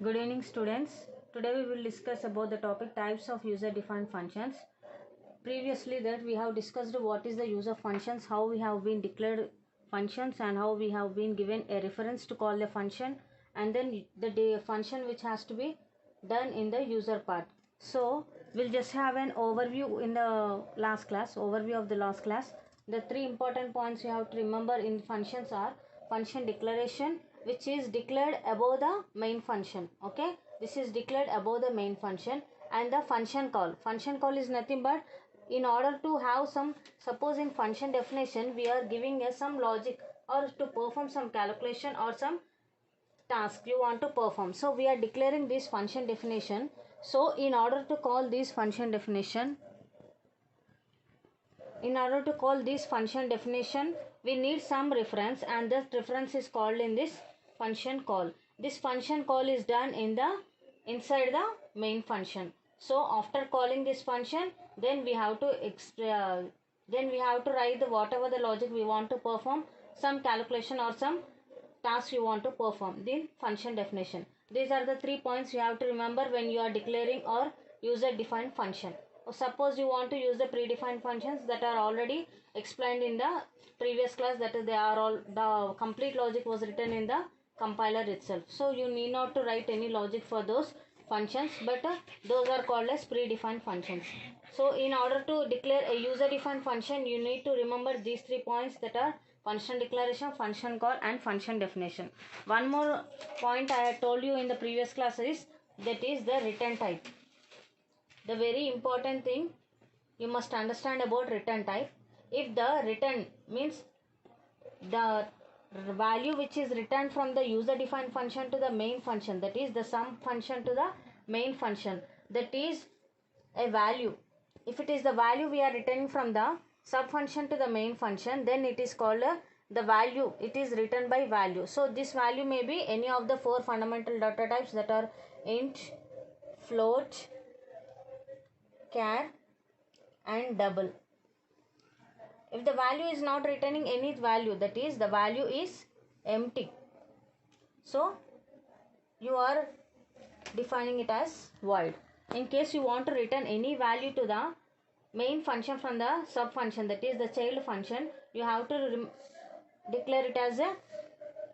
Good evening students. Today we will discuss about the topic types of user defined functions. Previously that we have discussed what is the use of functions, how we have been declared functions and how we have been given a reference to call the function, and then the function which has to be done in the user part. So we'll just have an overview in the last class, overview of the last class. The three important points you have to remember in functions are function declaration, which is declared above the main function. Okay, this is declared above the main function. And the function call is nothing but, in order to have some, suppose in function definition we are giving us some logic or to perform some calculation or some task you want to perform, so we are declaring this function definition. So in order to call this function definition, we need some reference, and that reference is called in this function call. This function call is done inside the main function. So after calling this function, then we have to write the whatever the logic we want to perform, some calculation or some task you want to perform, the function definition. These are the 3 points you have to remember when you are declaring or user defined function. Suppose you want to use the predefined functions that are already explained in the previous class, that is, they are all, the complete logic was written in the compiler itself, so you need not to write any logic for those functions, but those are called as predefined functions. So in order to declare a user defined function, you need to remember these 3 points, that are function declaration, function call and function definition. One more point I had told you in the previous class is, that is the return type. The very important thing you must understand about return type. If the return means the value which is returned from the user defined function to the main function, that is the sum function to the main function, that is a value. If it is the value we are returning from the sub function to the main function, then it is called the value, it is written by value. So this value may be any of the 4 fundamental data types, that are int, float, char and double. If the value is not returning any value, that is the value is empty, so you are defining it as void. In case you want to return any value to the main function from the sub function, that is the child function, you have to declare it as a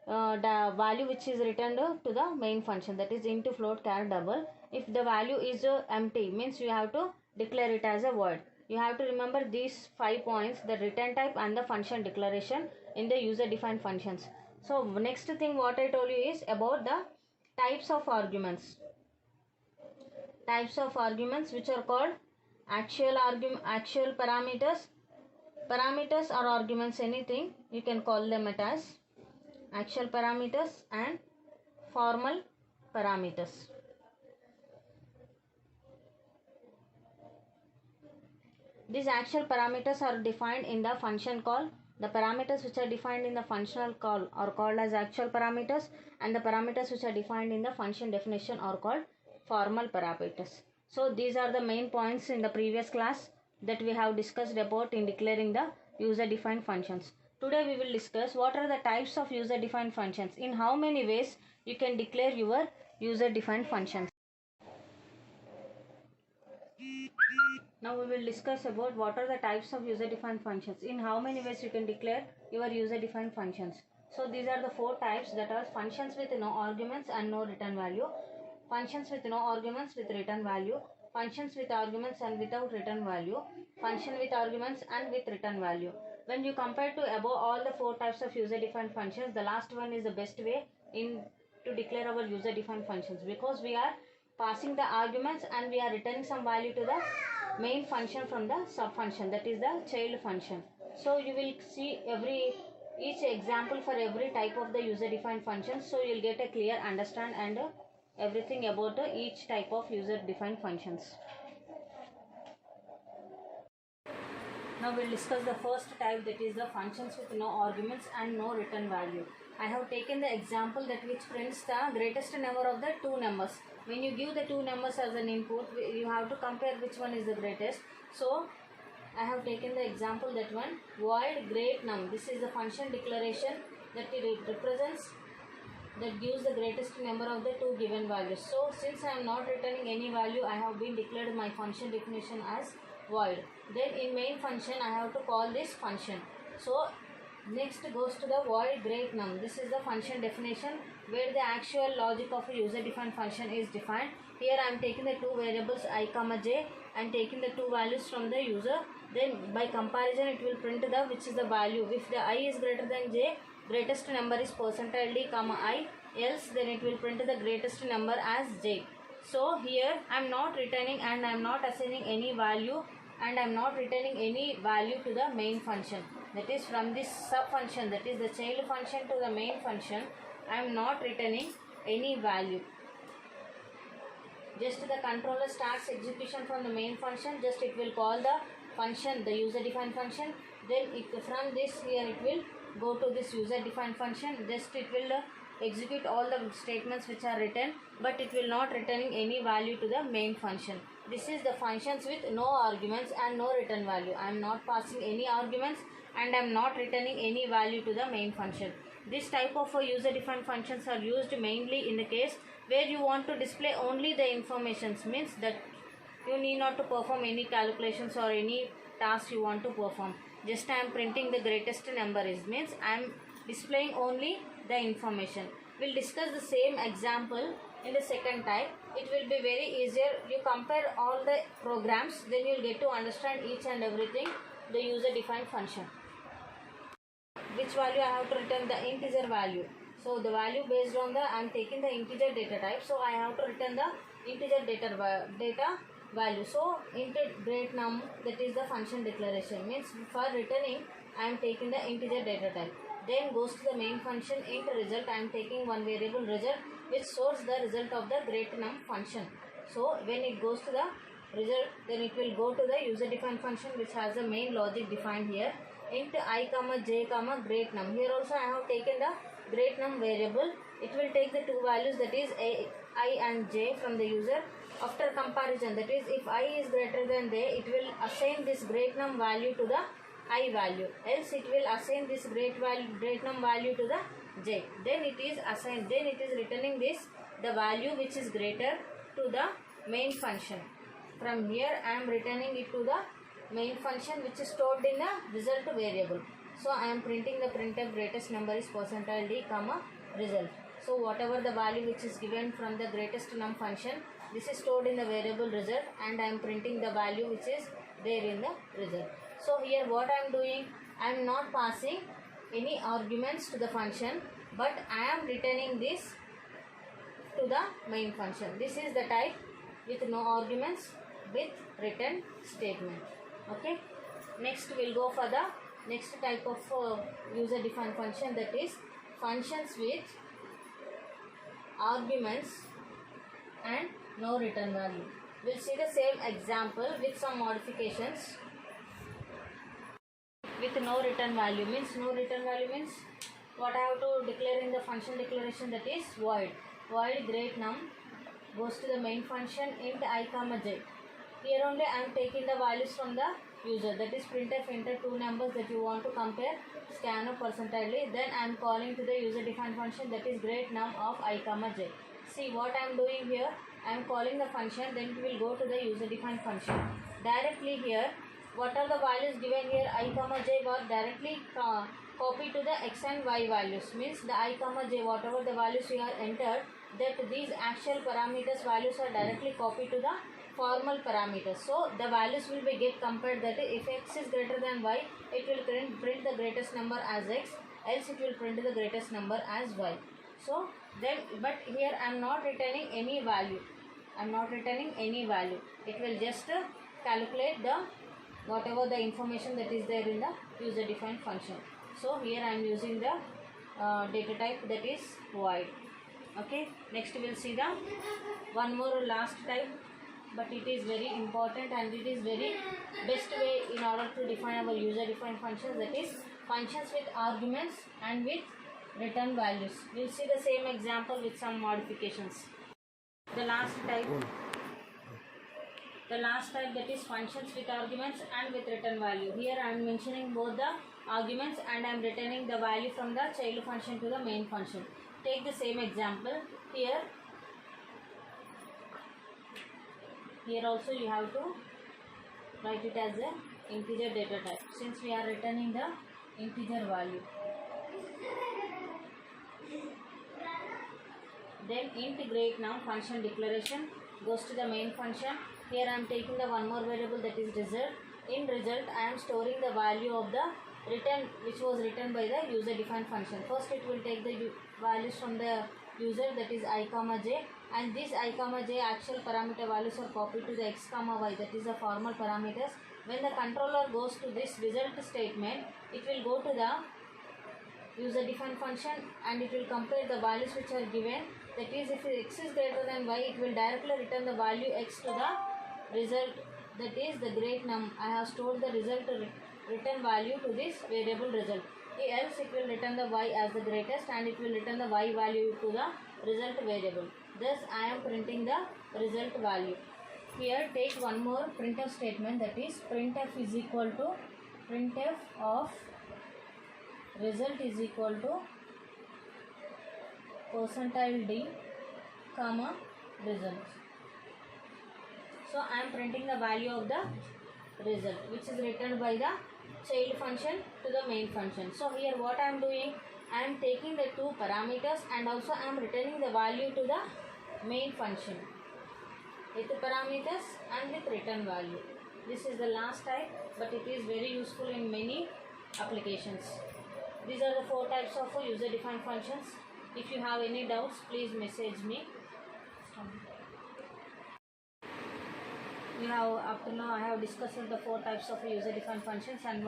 the value which is returned to the main function, that is int, float, char, double. If the value is empty, means you have to declare it as a void. You have to remember these 5 points, the return type and the function declaration in the user defined functions. So next thing what I told you is about the types of arguments. Types of arguments which are called actual parameters. Parameters or arguments, anything you can call them it as actual parameters and formal parameters. These actual parameters are defined in the function call. The parameters which are defined in the functional call are called as actual parameters, and the parameters which are defined in the function definition are called formal parameters. So these are the main points in the previous class that we have discussed about in declaring the user defined functions. Today we will discuss what are the types of user defined functions, in how many ways you can declare your user defined functions. Now we will discuss about what are the types of user defined functions, in how many ways you can declare your user defined functions. So these are the 4 types, that are functions with no arguments and no return value, functions with no arguments with return value, functions with arguments and without return value, function with arguments and with return value. When you compare to above all the 4 types of user defined functions, the last one is the best way to declare our user defined functions, because we are passing the arguments and we are returning some value to the main function from the sub function, that is the child function. So you will see each example for every type of the user defined function, so you will get a clear understand and everything about each type of user defined functions. Now we will discuss the first type, that is the functions with no arguments and no return value. I have taken the example that which prints the greatest number of the 2 numbers. When you give the 2 numbers as an input, you have to compare which one is the greatest. So I have taken the example, that one, void great num. This is the function declaration that it represents that gives the greatest number of the two given values. So since I am not returning any value, I have been declared my function definition as void. Then in main function I have to call this function. So next goes to the void great num. This is the function definition where the actual logic of a user defined function is defined. Here I am taking the two variables I comma j and taking the two values from the user. Then by comparison it will print the which is the value. If the I is greater than j, greatest number is percentile d comma I, else then it will print the greatest number as j. So here I am not returning and I am not assigning any value and I am not returning any value to the main function. That is from this sub function, that is the child function to the main function, I am not returning any value. Just the controller starts execution from the main function, just it will call the function, the user defined function. Then from this here it will go to this user defined function, just it will execute all the statements which are written, but it will not returning any value to the main function. This is the functions with no arguments and no return value. I am not passing any arguments and I am not returning any value to the main function. This type of user defined functions are used mainly in the case where you want to display only the informations, means that you need not to perform any calculations or any task you want to perform. Just I am printing the greatest number is, means I am displaying only the information. We'll discuss the same example in the second type. It will be very easier. You compare all the programs, then you'll get to understand each and everything, the user defined function. Which value I have to return? The integer value. So the value based on the, I am taking the integer data type, so I have to return the integer data value. So int great num, that is the function declaration, means for returning I am taking the integer data type. Then goes to the main function int result, I am taking one variable result which stores the result of the great num function. So when it goes to the result, then it will go to the user defined function which has the main logic defined here. Int I comma j comma great num. Here also I have taken the great num variable. It will take the two values, that is I and j from the user. After comparison, that is if I is greater than j, it will assign this great num value to the I value, else it will assign this great num value to the j. Then it is assigned, then it is returning this the value which is greater to the main function. From here I am returning it to the main function which is stored in the result variable. So I am printing the printf greatest number is percentile d comma result. So whatever the value which is given from the greatest num function, this is stored in the variable result and I am printing the value which is there in the result. So here what I am doing, I am not passing any arguments to the function, but I am returning this to the main function. This is the type with no arguments with return statement. Okay. Next we will go for the next type of user defined function, that is functions with arguments and no return value. We will see the same example with some modifications. With no return value means, no return value means what I have to declare in the function declaration, that is void. Void great num goes to the main function int I comma j. Here only I am taking the values from the user, that is printf enter two numbers that you want to compare, scan of percentile. Then I am calling to the user defined function, that is great num of I comma j. See what I am doing here, I am calling the function, then it will go to the user defined function. Directly here, what are the values given here, I comma j were directly copied to the x and y values, means the I comma j, whatever the values we are entered, that these actual parameters values are directly copied to the formal parameters. So the values will be get compared, that if x is greater than y, it will print the greatest number as x, else it will print the greatest number as y. So then, but here I am not returning any value. I am not returning any value. It will just calculate the whatever the information that is there in the user defined function. So here I am using the data type, that is void. Okay. Next we will see the one more last type, but it is very important and it is very best way in order to define our user defined functions, that is functions with arguments and with return values. We will see the same example with some modifications. The last type, that is functions with arguments and with return value. Here I am mentioning both the arguments and I am returning the value from the child function to the main function. take the same example here. Here also you have to write it as a integer data type, since we are returning the integer value. Then int great num function declaration goes to the main function. Here I am taking the one more variable, that is result. In result I am storing the value of the return which was written by the user defined function. First it will take the values from the user, that is I comma j, and this I comma j actual parameter values are copied to the x comma y, that is the formal parameters. When the controller goes to this result statement, it will go to the user defined function and it will compare the values which are given. That is, if x is greater than y, it will directly return the value x to the result, that is the great num. I have stored the result return value to this variable result. Else it will return the y as the greatest and it will return the y value to the result variable. Thus I am printing the result value. Here take one more printf statement, that is printf is equal to printf of result is equal to %d comma results. So I am printing the value of the result which is returned by the child function to the main function. So here what I am doing, I am taking the two parameters and also I am returning the value to the main function with the parameters and with return value. This is the last type, but it is very useful in many applications. These are the 4 types of user defined functions. If you have any doubts, please message me. Up to now I have discussed the 4 types of user defined functions, and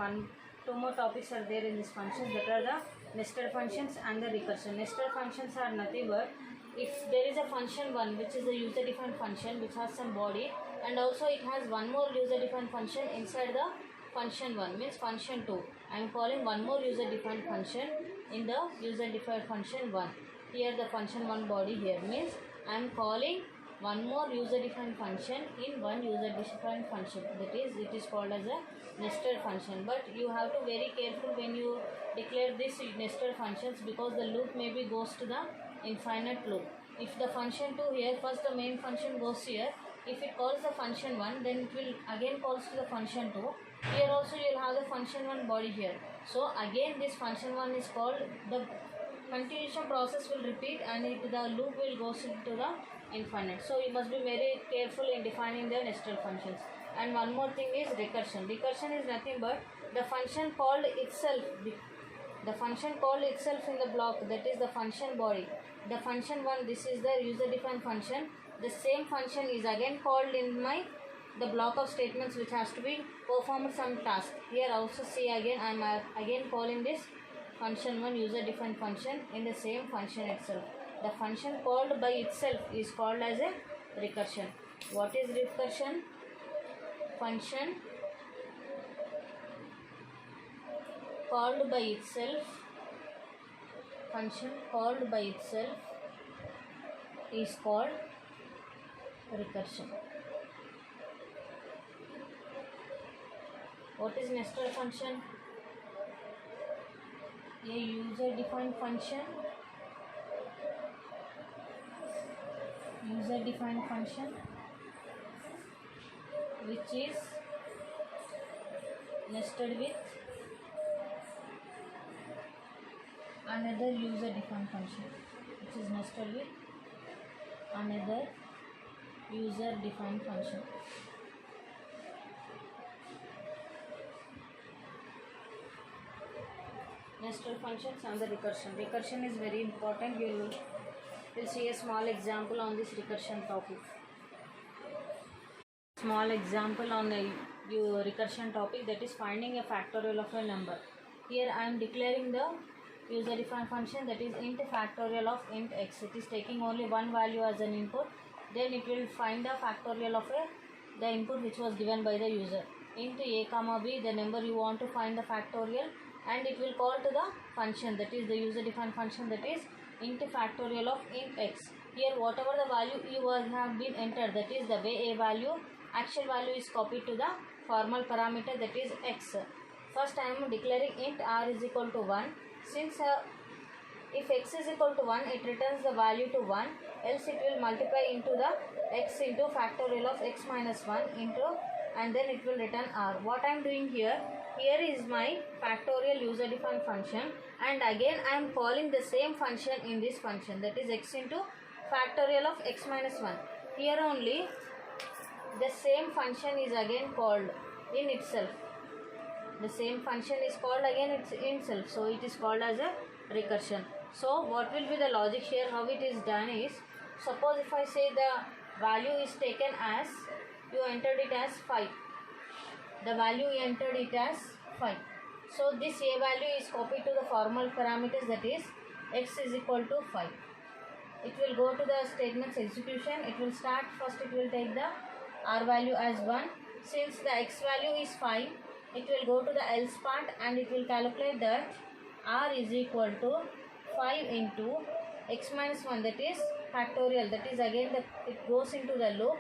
2 more topics are there in these functions, that are the nested functions and the recursion. Nested functions are nothing but if there is a function 1 which is a user defined function which has some body, and also it has one more user defined function inside the function 1, means function 2. I am calling one more user defined function in the user defined function 1. Here the function 1 body here means I am calling one more user defined function in one user defined function, that is it is called as a nested function. But you have to very careful when you declare this nested functions, because the loop maybe goes to the infinite loop. If the function 2 here, first the main function goes here, if it calls the function 1, then it will again calls to the function 2. Here also you will have the function 1 body here. So again this function 1 is called, the continuation process will repeat and the loop will go into the infinite. So you must be very careful in defining the nested functions. And one more thing is recursion. Recursion is nothing but the function called itself, the function called itself in the block, that is the function body. The function 1, this is the user defined function. The same function is again called in the block of statements which has to be performed some task. Here also see again I am again calling this function 1 user defined function in the same function itself. The function called by itself is called as a recursion. What is recursion? Function called by itself, function called by itself is called recursion. What is nested function? A user defined function, which is nested with another user defined function, which is nested with another user defined function. Nested functions and the recursion. Recursion is very important. You will see a small example on this recursion topic. Small example on the recursion topic, that is finding a factorial of a number. Here I am declaring the user defined function, that is int factorial of int x. It is taking only one value as an input. Then it will find the factorial of the input which was given by the user. Int a comma b, the number you want to find the factorial, and it will call to the function, that is the user defined function, that is int factorial of int x. Here whatever the value you have been entered, that is the way a value, actual value is copied to the formal parameter, that is x. First I am declaring int r is equal to 1. Since If x is equal to 1, it returns the value to 1, else it will multiply into the x into factorial of x minus 1 into, and then it will return r. What I am doing here is my factorial user defined function, and again I am calling the same function in this function, that is x into factorial of x minus 1. Here only the same function is again called in itself. The same function is called again in itself, so it is called as a recursion. So what will be the logic here? How it is done is, suppose if I say the value is taken as, you entered it as 5. The value you entered it as 5. So this a value is copied to the formal parameters, that is x is equal to 5. It will go to the statement's execution. It will start, first it will take the r value as 1. Since the x value is 5, it will go to the else part and it will calculate that r is equal to 5 into x minus 1, that is factorial, that is again it goes into the loop,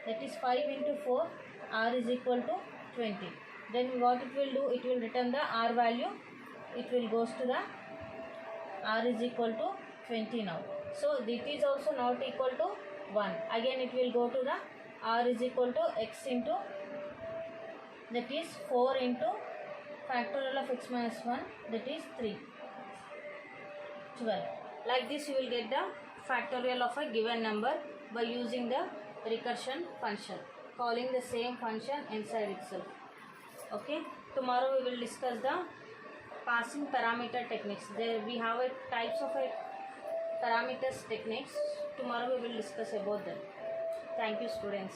that is 5 into 4, r is equal to 20. Then what it will do, it will return the r value, it will goes to the r is equal to 20 now. So it is also not equal to 1. Again it will go to the r is equal to x into, that is 4 into factorial of x minus 1, that is 3, 12. Like this you will get the factorial of a given number by using the recursion function, calling the same function inside itself. Okay, tomorrow we will discuss the passing parameter techniques. There we have a types of a parameters techniques. Tomorrow we will discuss about them. Thank you, students.